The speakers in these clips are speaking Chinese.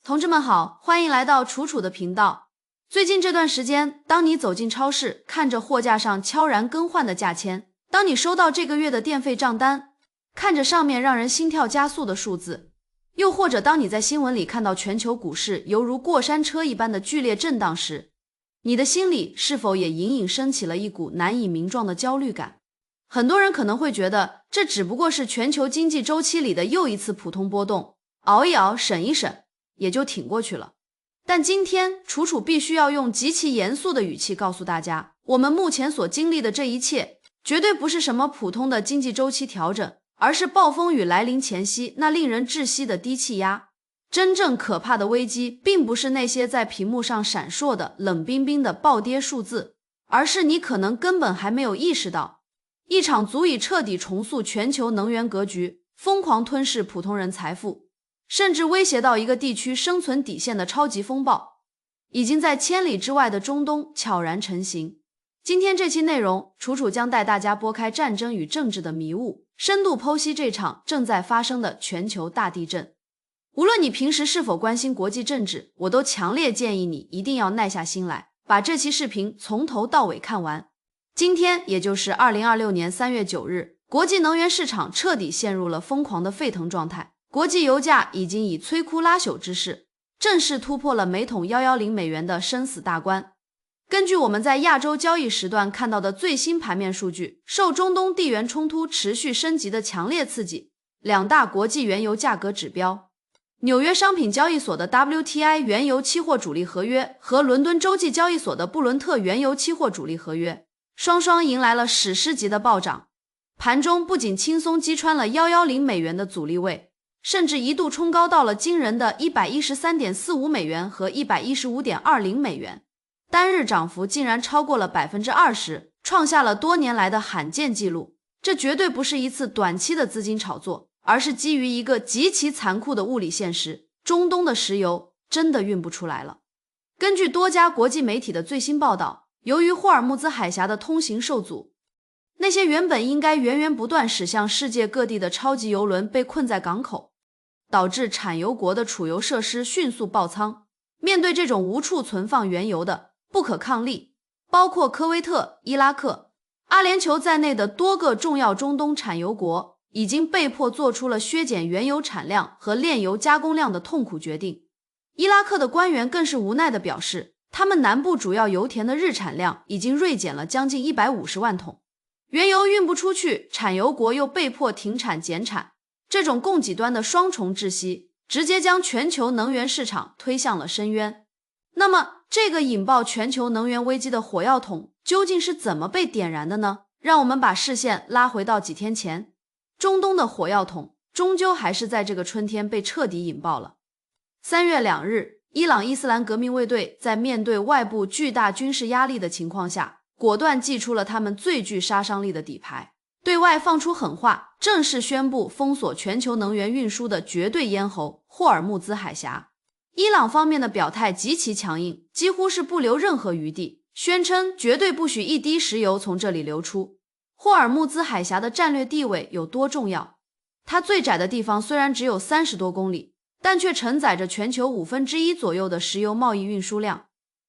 同志们好，欢迎来到楚楚的频道。最近这段时间，当你走进超市，看着货架上悄然更换的价签，当你收到这个月的电费账单，看着上面让人心跳加速的数字，又或者当你在新闻里看到全球股市犹如过山车一般的剧烈震荡时，你的心里是否也隐隐升起了一股难以名状的焦虑感？很多人可能会觉得，这只不过是全球经济周期里的又一次普通波动，熬一熬，省一省，也就挺过去了。但今天，楚楚必须要用极其严肃的语气告诉大家，我们目前所经历的这一切，绝对不是什么普通的经济周期调整，而是暴风雨来临前夕那令人窒息的低气压。真正可怕的危机，并不是那些在屏幕上闪烁的冷冰冰的暴跌数字，而是你可能根本还没有意识到，一场足以彻底重塑全球能源格局，疯狂吞噬普通人财富，甚至威胁到一个地区生存底线的超级风暴，已经在千里之外的中东悄然成型。今天这期内容，楚楚将带大家拨开战争与政治的迷雾，深度剖析这场正在发生的全球大地震。无论你平时是否关心国际政治，我都强烈建议你一定要耐下心来，把这期视频从头到尾看完。今天也就是2026年3月9日，国际能源市场彻底陷入了疯狂的沸腾状态，国际油价已经以摧枯拉朽之势，正式突破了每桶110美元的生死大关。根据我们在亚洲交易时段看到的最新盘面数据，受中东地缘冲突持续升级的强烈刺激，两大国际原油价格指标，纽约商品交易所的 WTI 原油期货主力合约和伦敦洲际交易所的布伦特原油期货主力合约，双双迎来了史诗级的暴涨。盘中不仅轻松击穿了110美元的阻力位，甚至一度冲高到了惊人的 113.45 美元和 115.20 美元，单日涨幅竟然超过了 20%， 创下了多年来的罕见纪录。这绝对不是一次短期的资金炒作，而是基于一个极其残酷的物理现实，中东的石油真的运不出来了。根据多家国际媒体的最新报道，由于霍尔木兹海峡的通行受阻，那些原本应该源源不断驶向世界各地的超级油轮被困在港口，导致产油国的储油设施迅速爆仓。面对这种无处存放原油的不可抗力，包括科威特、伊拉克、阿联酋在内的多个重要中东产油国已经被迫做出了削减原油产量和炼油加工量的痛苦决定。伊拉克的官员更是无奈地表示，他们南部主要油田的日产量已经锐减了将近150万桶，原油运不出去，产油国又被迫停产减产，这种供给端的双重窒息，直接将全球能源市场推向了深渊。那么，这个引爆全球能源危机的火药桶究竟是怎么被点燃的呢？让我们把视线拉回到几天前，中东的火药桶终究还是在这个春天被彻底引爆了。3月2日，伊朗伊斯兰革命卫队在面对外部巨大军事压力的情况下，果断祭出了他们最具杀伤力的底牌，对外放出狠话，正式宣布封锁全球能源运输的绝对咽喉霍尔木兹海峡。伊朗方面的表态极其强硬，几乎是不留任何余地，宣称绝对不许一滴石油从这里流出。霍尔木兹海峡的战略地位有多重要？它最窄的地方虽然只有30多公里，但却承载着全球1/5左右的石油贸易运输量。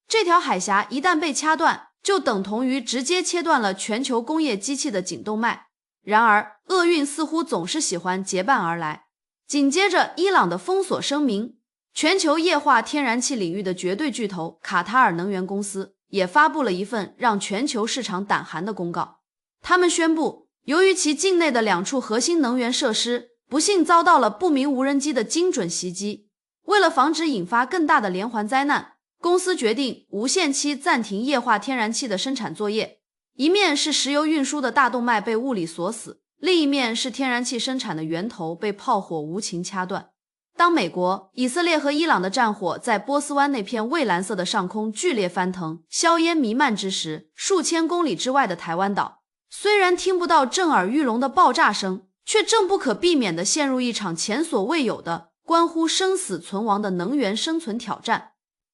这条海峡一旦被掐断，就等同于直接切断了全球工业机器的颈动脉。然而，厄运似乎总是喜欢结伴而来。紧接着伊朗的封锁声明，全球液化天然气领域的绝对巨头卡塔尔能源公司也发布了一份让全球市场胆寒的公告。他们宣布，由于其境内的2处核心能源设施不幸遭到了不明无人机的精准袭击，为了防止引发更大的连环灾难，公司决定无限期暂停液化天然气的生产作业。一面是石油运输的大动脉被物理锁死，另一面是天然气生产的源头被炮火无情掐断。当美国、以色列和伊朗的战火在波斯湾那片蔚蓝色的上空剧烈翻腾，硝烟弥漫之时，数千公里之外的台湾岛，虽然听不到震耳欲聋的爆炸声，却正不可避免地陷入一场前所未有的关乎生死存亡的能源生存挑战。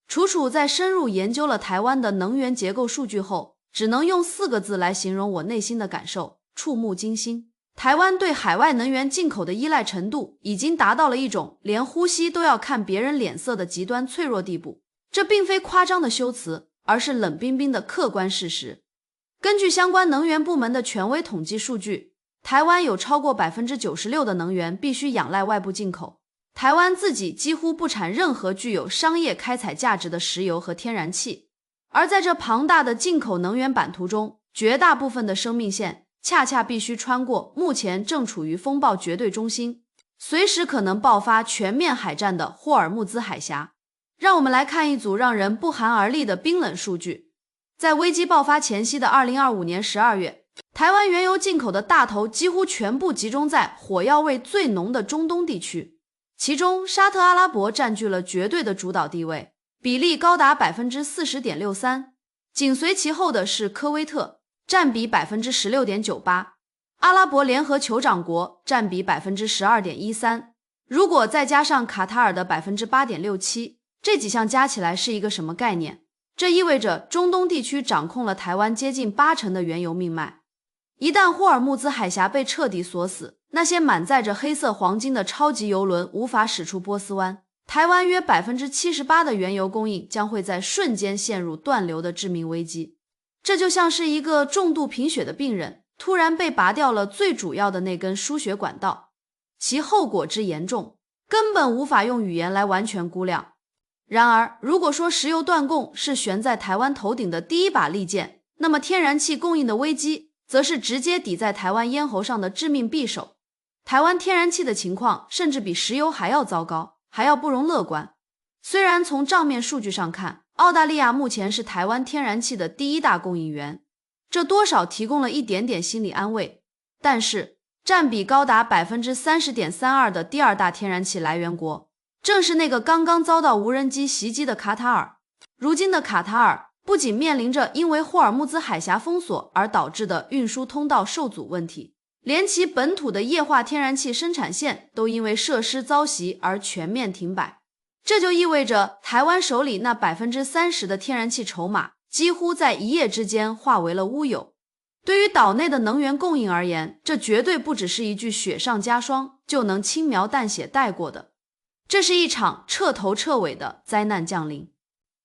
楚楚在深入研究了台湾的能源结构数据后，只能用4个字来形容我内心的感受：触目惊心。台湾对海外能源进口的依赖程度已经达到了一种连呼吸都要看别人脸色的极端脆弱地步。这并非夸张的修辞，而是冷冰冰的客观事实。根据相关能源部门的权威统计数据，台湾有超过 96% 的能源必须仰赖外部进口。台湾自己几乎不产任何具有商业开采价值的石油和天然气，而在这庞大的进口能源版图中，绝大部分的生命线恰恰必须穿过目前正处于风暴绝对中心，随时可能爆发全面海战的霍尔木兹海峡。让我们来看一组让人不寒而栗的冰冷数据。在危机爆发前夕的2025年12月，台湾原油进口的大头几乎全部集中在火药味最浓的中东地区，其中沙特阿拉伯占据了绝对的主导地位，比例高达 40.63%， 紧随其后的是科威特，占比 16.98%， 阿拉伯联合酋长国占比 12.13%， 如果再加上卡塔尔的 8.67%， 这几项加起来是一个什么概念？这意味着中东地区掌控了台湾接近80%的原油命脉。一旦霍尔木兹海峡被彻底锁死，那些满载着黑色黄金的超级油轮无法驶出波斯湾，台湾约 78% 的原油供应将会在瞬间陷入断流的致命危机。这就像是一个重度贫血的病人突然被拔掉了最主要的那根输血管道，其后果之严重，根本无法用语言来完全估量。然而，如果说石油断供是悬在台湾头顶的第一把利剑，那么天然气供应的危机则是直接抵在台湾咽喉上的致命匕首。台湾天然气的情况甚至比石油还要糟糕，还要不容乐观。虽然从账面数据上看，澳大利亚目前是台湾天然气的第一大供应源，这多少提供了一点点心理安慰，但是占比高达 30.32% 的第二大天然气来源国正是那个刚刚遭到无人机袭击的卡塔尔。如今的卡塔尔不仅面临着因为霍尔木兹海峡封锁而导致的运输通道受阻问题，连其本土的液化天然气生产线都因为设施遭袭而全面停摆。这就意味着台湾手里那 30% 的天然气筹码几乎在一夜之间化为了乌有。对于岛内的能源供应而言，这绝对不只是一句雪上加霜就能轻描淡写带过的，这是一场彻头彻尾的灾难降临。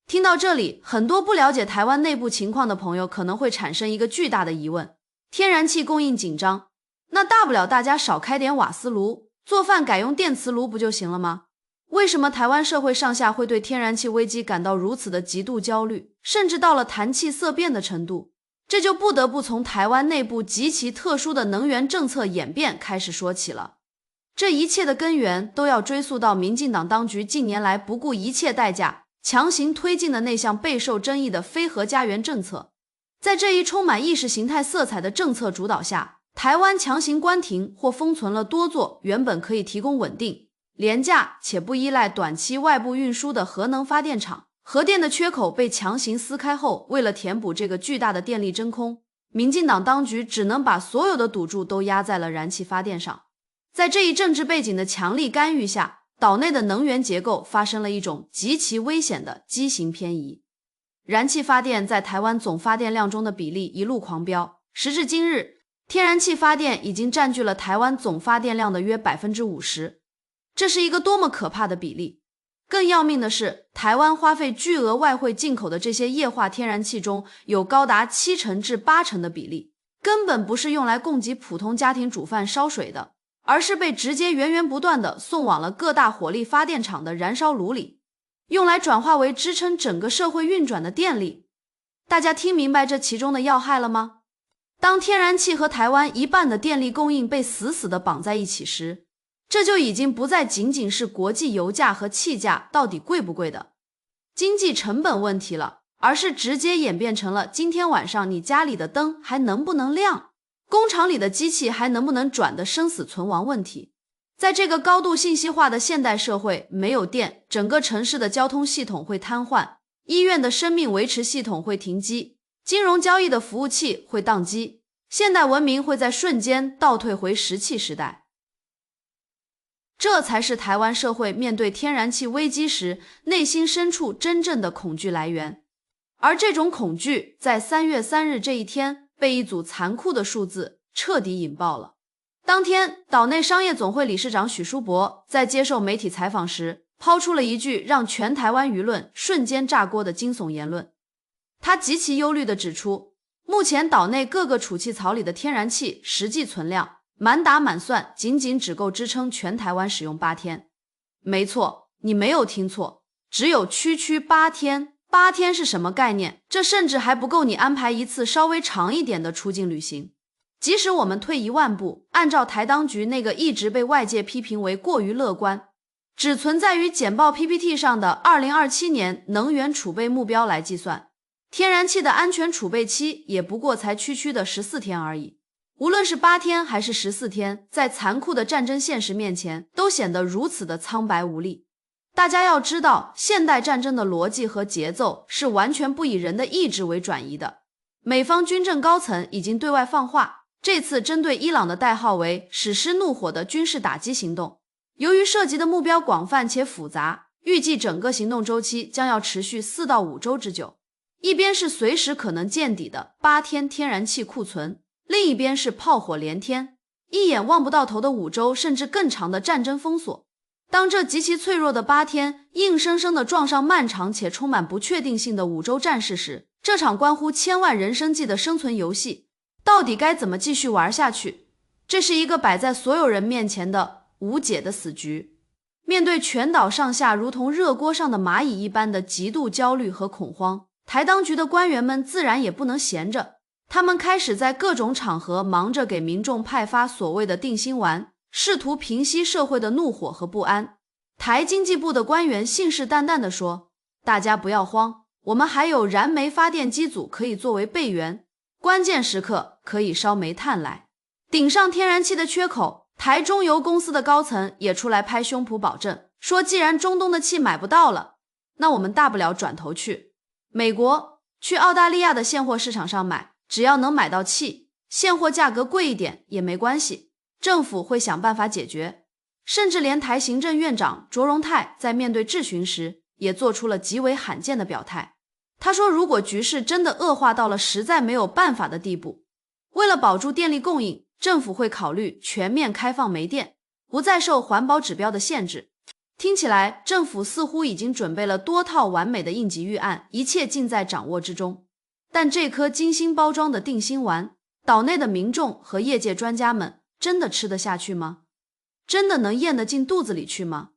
听到这里，很多不了解台湾内部情况的朋友可能会产生一个巨大的疑问：天然气供应紧张，那大不了大家少开点瓦斯炉，做饭改用电磁炉不就行了吗？为什么台湾社会上下会对天然气危机感到如此的极度焦虑，甚至到了谈气色变的程度？这就不得不从台湾内部极其特殊的能源政策演变开始说起了。这一切的根源都要追溯到民进党当局近年来不顾一切代价强行推进的那项备受争议的非核家园政策。在这一充满意识形态色彩的政策主导下，台湾强行关停或封存了多座原本可以提供稳定、廉价且不依赖短期外部运输的核能发电厂。核电的缺口被强行撕开后，为了填补这个巨大的电力真空，民进党当局只能把所有的赌注都压在了燃气发电上。在这一政治背景的强力干预下，岛内的能源结构发生了一种极其危险的畸形偏移。燃气发电在台湾总发电量中的比例一路狂飙，时至今日，天然气发电已经占据了台湾总发电量的约 50%。这是一个多么可怕的比例！更要命的是，台湾花费巨额外汇进口的这些液化天然气中，有高达70%至80%的比例，根本不是用来供给普通家庭煮饭烧水的，而是被直接源源不断地送往了各大火力发电厂的燃烧炉里，用来转化为支撑整个社会运转的电力。大家听明白这其中的要害了吗？当天然气和台湾一半的电力供应被死死地绑在一起时，这就已经不再仅仅是国际油价和气价到底贵不贵的经济成本问题了，而是直接演变成了今天晚上你家里的灯还能不能亮，工厂里的机器还能不能转的生死存亡问题。在这个高度信息化的现代社会，没有电，整个城市的交通系统会瘫痪，医院的生命维持系统会停机，金融交易的服务器会宕机，现代文明会在瞬间倒退回石器时代。这才是台湾社会面对天然气危机时内心深处真正的恐惧来源。而这种恐惧在3月3日这一天被一组残酷的数字彻底引爆了。当天，岛内商业总会理事长许书博在接受媒体采访时，抛出了一句让全台湾舆论瞬间炸锅的惊悚言论。他极其忧虑地指出，目前岛内各个储气槽里的天然气实际存量，满打满算仅只够支撑全台湾使用8天。没错，你没有听错，只有区8天。8天是什么概念？这甚至还不够你安排一次稍微长一点的出境旅行。即使我们退1万步，按照台当局那个一直被外界批评为过于乐观，只存在于简报 PPT 上的2027年能源储备目标来计算，天然气的安全储备期也不过才区的14天而已。无论是8天还是14天，在残酷的战争现实面前，都显得如此的苍白无力。大家要知道，现代战争的逻辑和节奏是完全不以人的意志为转移的。美方军政高层已经对外放话，这次针对伊朗的代号为史诗怒火的军事打击行动，由于涉及的目标广泛且复杂，预计整个行动周期将要持续4到5周之久。一边是随时可能见底的8天天然气库存，另一边是炮火连天，一眼望不到头的5周甚至更长的战争封锁。当这极其脆弱的8天硬生生地撞上漫长且充满不确定性的5周战事时，这场关乎千万人生计的生存游戏到底该怎么继续玩下去？这是一个摆在所有人面前的无解的死局。面对全岛上下如同热锅上的蚂蚁一般的极度焦虑和恐慌，台当局的官员们自然也不能闲着，他们开始在各种场合忙着给民众派发所谓的定心丸，试图平息社会的怒火和不安。台经济部的官员信誓旦旦地说，大家不要慌，我们还有燃煤发电机组可以作为备援，关键时刻可以烧煤炭来顶上天然气的缺口。台中油公司的高层也出来拍胸脯保证，说既然中东的气买不到了，那我们大不了转头去美国，去澳大利亚的现货市场上买，只要能买到气，现货价格贵一点也没关系，政府会想办法解决。甚至连台行政院长卓荣泰在面对质询时也做出了极为罕见的表态。他说，如果局势真的恶化到了实在没有办法的地步，为了保住电力供应，政府会考虑全面开放煤电，不再受环保指标的限制。听起来政府似乎已经准备了多套完美的应急预案，一切尽在掌握之中。但这颗精心包装的定心丸，岛内的民众和业界专家们真的吃得下去吗？真的能咽得进肚子里去吗？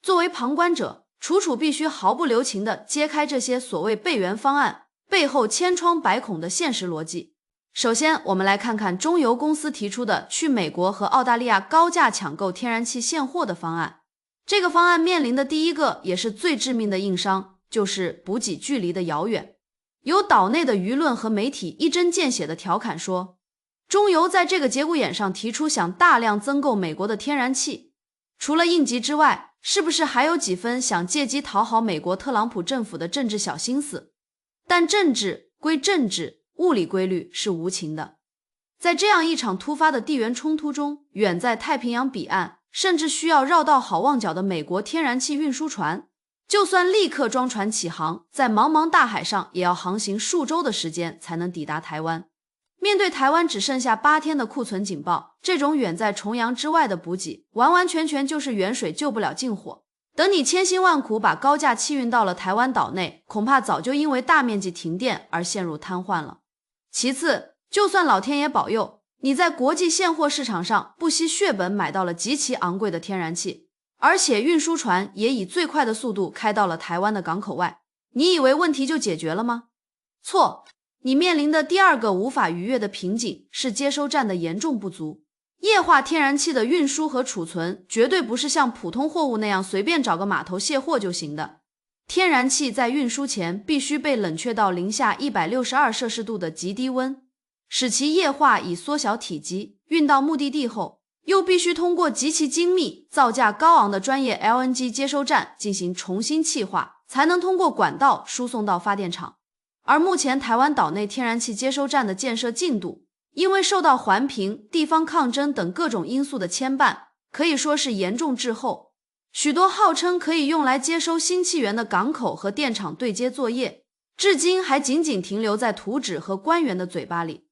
作为旁观者，楚必须毫不留情地揭开这些所谓备援方案背后千疮百孔的现实逻辑。首先，我们来看看中油公司提出的去美国和澳大利亚高价抢购天然气现货的方案。这个方案面临的第一个也是最致命的硬伤，就是补给距离的遥远。有岛内的舆论和媒体一针见血地调侃说，中油在这个节骨眼上提出想大量增购美国的天然气，除了应急之外，是不是还有几分想借机讨好美国特朗普政府的政治小心思？但政治归政治，物理规律是无情的。在这样一场突发的地缘冲突中，远在太平洋彼岸，甚至需要绕道好望角的美国天然气运输船，就算立刻装船起航，在茫茫大海上也要航行数周的时间才能抵达台湾。面对台湾只剩下8天的库存警报，这种远在重洋之外的补给，完完全全就是远水救不了近火。等你千辛万苦把高价气运到了台湾岛内，恐怕早就因为大面积停电而陷入瘫痪了。其次，就算老天爷保佑，你在国际现货市场上不惜血本买到了极其昂贵的天然气，而且运输船也以最快的速度开到了台湾的港口外，你以为问题就解决了吗？错，你面临的第二个无法逾越的瓶颈是接收站的严重不足。液化天然气的运输和储存绝对不是像普通货物那样随便找个码头卸货就行的。天然气在运输前必须被冷却到零下162摄氏度的极低温，使其液化以缩小体积，运到目的地后，又必须通过极其精密、造价高昂的专业 LNG 接收站进行重新气化，才能通过管道输送到发电厂。而目前台湾岛内天然气接收站的建设进度，因为受到环评、地方抗争等各种因素的牵绊，可以说是严重滞后。许多号称可以用来接收新气源的港口和电厂对接作业，至今还仅仅停留在图纸和官员的嘴巴里，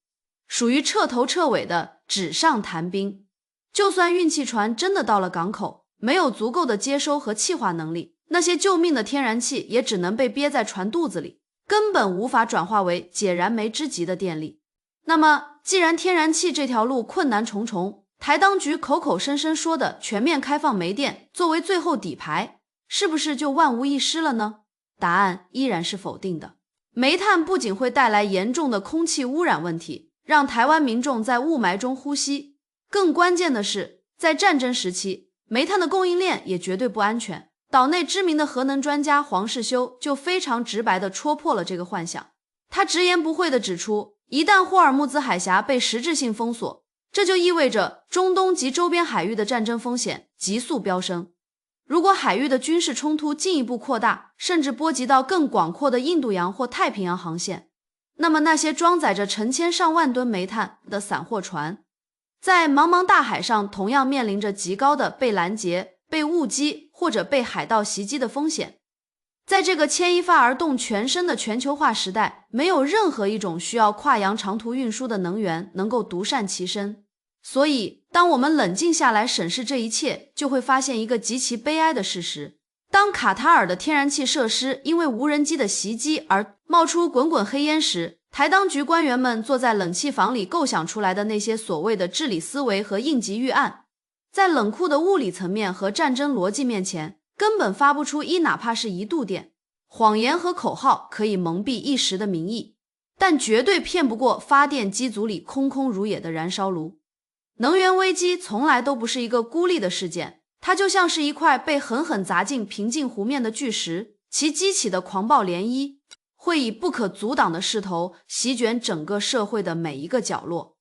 属于彻头彻尾的纸上谈兵。就算运气船真的到了港口，没有足够的接收和气化能力，那些救命的天然气也只能被憋在船肚子里，根本无法转化为解燃眉之急的电力。那么，既然天然气这条路困难重重，台当局口口声声说的全面开放煤电作为最后底牌，是不是就万无一失了呢？答案依然是否定的。煤炭不仅会带来严重的空气污染问题，让台湾民众在雾霾中呼吸，更关键的是，在战争时期，煤炭的供应链也绝对不安全。岛内知名的核能专家黄世修就非常直白地戳破了这个幻想。他直言不讳地指出，一旦霍尔木兹海峡被实质性封锁，这就意味着中东及周边海域的战争风险急速飙升。如果海域的军事冲突进一步扩大，甚至波及到更广阔的印度洋或太平洋航线，那么那些装载着成千上万吨煤炭的散货船，在茫茫大海上同样面临着极高的被拦截、被误击或者被海盗袭击的风险。在这个牵一发而动全身的全球化时代，没有任何一种需要跨洋长途运输的能源能够独善其身。所以，当我们冷静下来审视这一切，就会发现一个极其悲哀的事实。当卡塔尔的天然气设施因为无人机的袭击而冒出滚滚黑烟时，台当局官员们坐在冷气房里构想出来的那些所谓的治理思维和应急预案，在冷酷的物理层面和战争逻辑面前，根本发不出哪怕是1度电。谎言和口号可以蒙蔽一时的民意，但绝对骗不过发电机组里空空如也的燃烧炉。能源危机从来都不是一个孤立的事件，它就像是一块被狠狠砸进平静湖面的巨石，其激起的狂暴涟漪会以不可阻挡的势头席卷整个社会的每一个角落。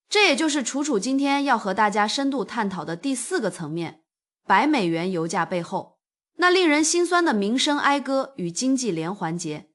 这也就是楚楚今天要和大家深度探讨的第4个层面，$100油价背后那令人心酸的民生哀歌与经济连环结。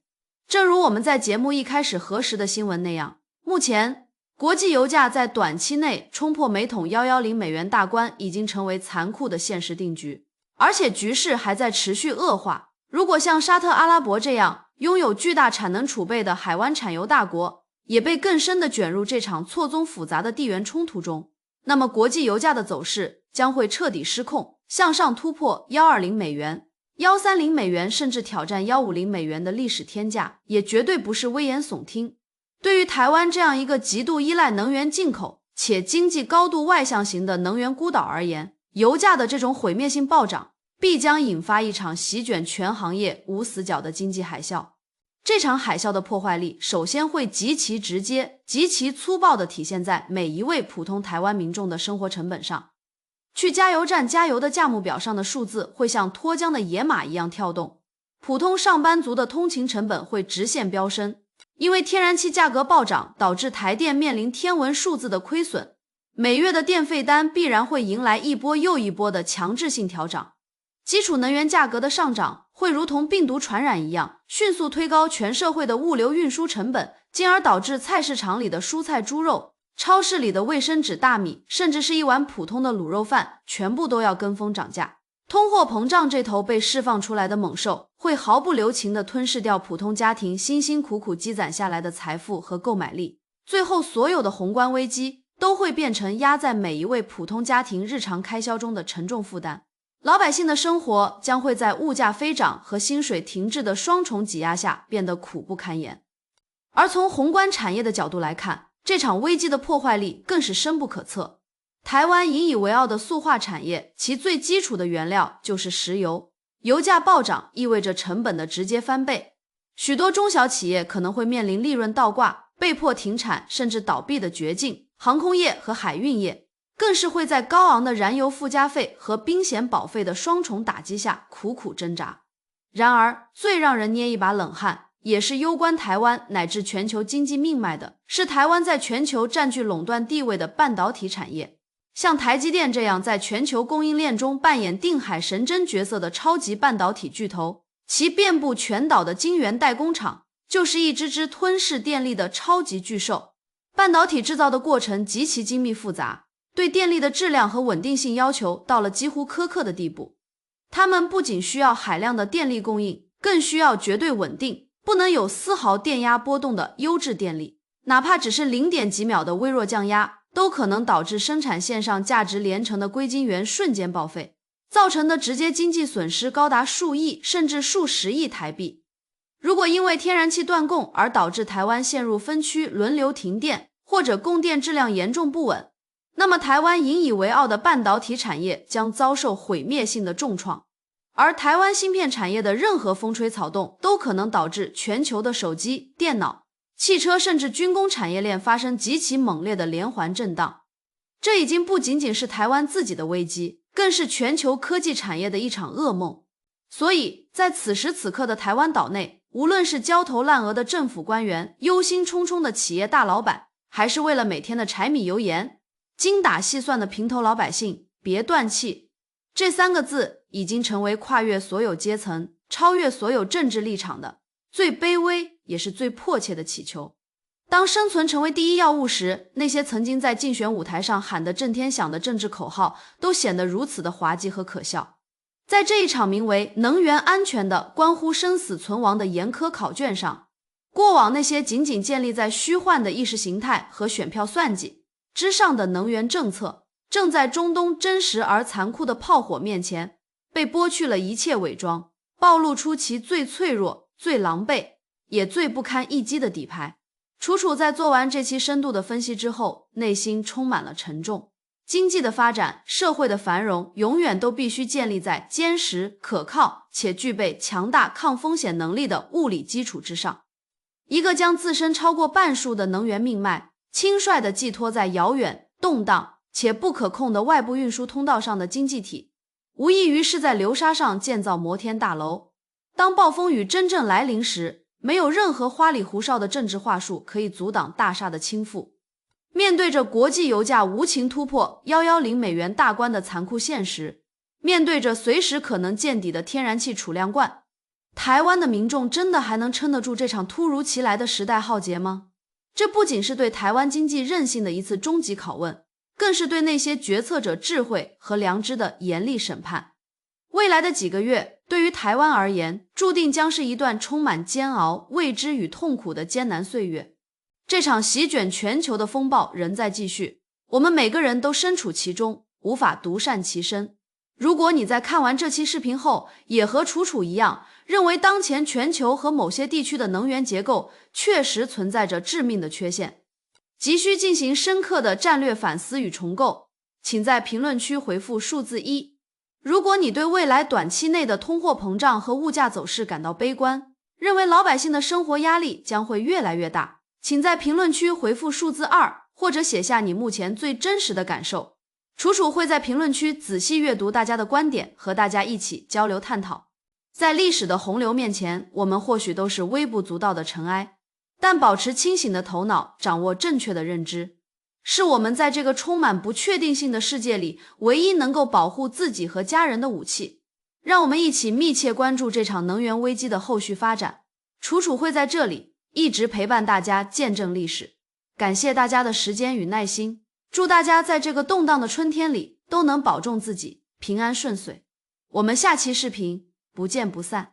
正如我们在节目一开始核实的新闻那样，目前国际油价在短期内冲破每桶$110大关已经成为残酷的现实定局，而且局势还在持续恶化。如果像沙特阿拉伯这样拥有巨大产能储备的海湾产油大国也被更深地卷入这场错综复杂的地缘冲突中，那么国际油价的走势将会彻底失控，向上突破$120、$130，甚至挑战$150的历史天价，也绝对不是危言耸听。对于台湾这样一个极度依赖能源进口且经济高度外向型的能源孤岛而言，油价的这种毁灭性暴涨必将引发一场席卷全行业无死角的经济海啸。这场海啸的破坏力首先会极其直接、极其粗暴地体现在每一位普通台湾民众的生活成本上。去加油站加油的价目表上的数字会像脱缰的野马一样跳动，普通上班族的通勤成本会直线飙升。因为天然气价格暴涨，导致台电面临天文数字的亏损，每月的电费单必然会迎来一波又一波的强制性调涨。基础能源价格的上涨会如同病毒传染一样，迅速推高全社会的物流运输成本，进而导致菜市场里的蔬菜、猪肉、超市里的卫生纸、大米，甚至是一碗普通的卤肉饭，全部都要跟风涨价。通货膨胀这头被释放出来的猛兽，会毫不留情地吞噬掉普通家庭辛辛苦苦积攒下来的财富和购买力，最后所有的宏观危机都会变成压在每一位普通家庭日常开销中的沉重负担。老百姓的生活将会在物价飞涨和薪水停滞的双重挤压下变得苦不堪言。而从宏观产业的角度来看，这场危机的破坏力更是深不可测。台湾引以为傲的塑化产业，其最基础的原料就是石油，油价暴涨意味着成本的直接翻倍，许多中小企业可能会面临利润倒挂、被迫停产甚至倒闭的绝境，航空业和海运业更是会在高昂的燃油附加费和兵险保费的双重打击下苦苦挣扎。然而，最让人捏一把冷汗，也是攸关台湾乃至全球经济命脉的，是台湾在全球占据垄断地位的半导体产业。像台积电这样在全球供应链中扮演定海神针角色的超级半导体巨头，其遍布全岛的晶圆代工厂就是一只只吞噬电力的超级巨兽。半导体制造的过程极其精密复杂，对电力的质量和稳定性要求到了几乎苛刻的地步。它们不仅需要海量的电力供应，更需要绝对稳定，不能有丝毫电压波动的优质电力，哪怕只是0点几秒的微弱降压，都可能导致生产线上价值连城的硅晶圆瞬间报废，造成的直接经济损失高达数亿甚至数十亿台币。如果因为天然气断供而导致台湾陷入分区轮流停电，或者供电质量严重不稳，那么台湾引以为傲的半导体产业将遭受毁灭性的重创。而台湾芯片产业的任何风吹草动都可能导致全球的手机、电脑、汽车甚至军工产业链发生极其猛烈的连环震荡。这已经不仅仅是台湾自己的危机，更是全球科技产业的一场噩梦。所以在此时此刻的台湾岛内，无论是焦头烂额的政府官员、忧心忡忡的企业大老板，还是为了每天的柴米油盐精打细算的平头老百姓，别断气。这3个字已经成为跨越所有阶层、超越所有政治立场的最卑微也是最迫切的祈求。当生存成为第一要务时，那些曾经在竞选舞台上喊得震天响的政治口号都显得如此的滑稽和可笑。在这一场名为能源安全的关乎生死存亡的严苛考卷上，过往那些仅仅建立在虚幻的意识形态和选票算计之上的能源政策，正在中东真实而残酷的炮火面前被剥去了一切伪装，暴露出其最脆弱、最狼狈也最不堪一击的底牌。楚楚在做完这期深度的分析之后，内心充满了沉重。经济的发展、社会的繁荣永远都必须建立在坚实、可靠且具备强大抗风险能力的物理基础之上。一个将自身超过半数的能源命脉轻率地寄托在遥远、动荡且不可控的外部运输通道上的经济体，无异于是在流沙上建造摩天大楼。当暴风雨真正来临时，没有任何花里胡哨的政治话术可以阻挡大厦的倾覆。面对着国际油价无情突破110美元大关的残酷现实，面对着随时可能见底的天然气储量罐，台湾的民众真的还能撑得住这场突如其来的时代浩劫吗？这不仅是对台湾经济韧性的一次终极拷问，更是对那些决策者智慧和良知的严厉审判。未来的几个月，对于台湾而言，注定将是一段充满煎熬、未知与痛苦的艰难岁月。这场席卷全球的风暴仍在继续，我们每个人都身处其中，无法独善其身。如果你在看完这期视频后，也和楚楚一样，认为当前全球和某些地区的能源结构确实存在着致命的缺陷，急需进行深刻的战略反思与重构，请在评论区回复数字1。如果你对未来短期内的通货膨胀和物价走势感到悲观，认为老百姓的生活压力将会越来越大，请在评论区回复数字2，或者写下你目前最真实的感受。楚楚会在评论区仔细阅读大家的观点，和大家一起交流探讨。在历史的洪流面前，我们或许都是微不足道的尘埃，但保持清醒的头脑，掌握正确的认知，是我们在这个充满不确定性的世界里唯一能够保护自己和家人的武器。让我们一起密切关注这场能源危机的后续发展。楚楚会在这里一直陪伴大家，见证历史。感谢大家的时间与耐心，祝大家在这个动荡的春天里都能保重自己，平安顺遂。我们下期视频不见不散。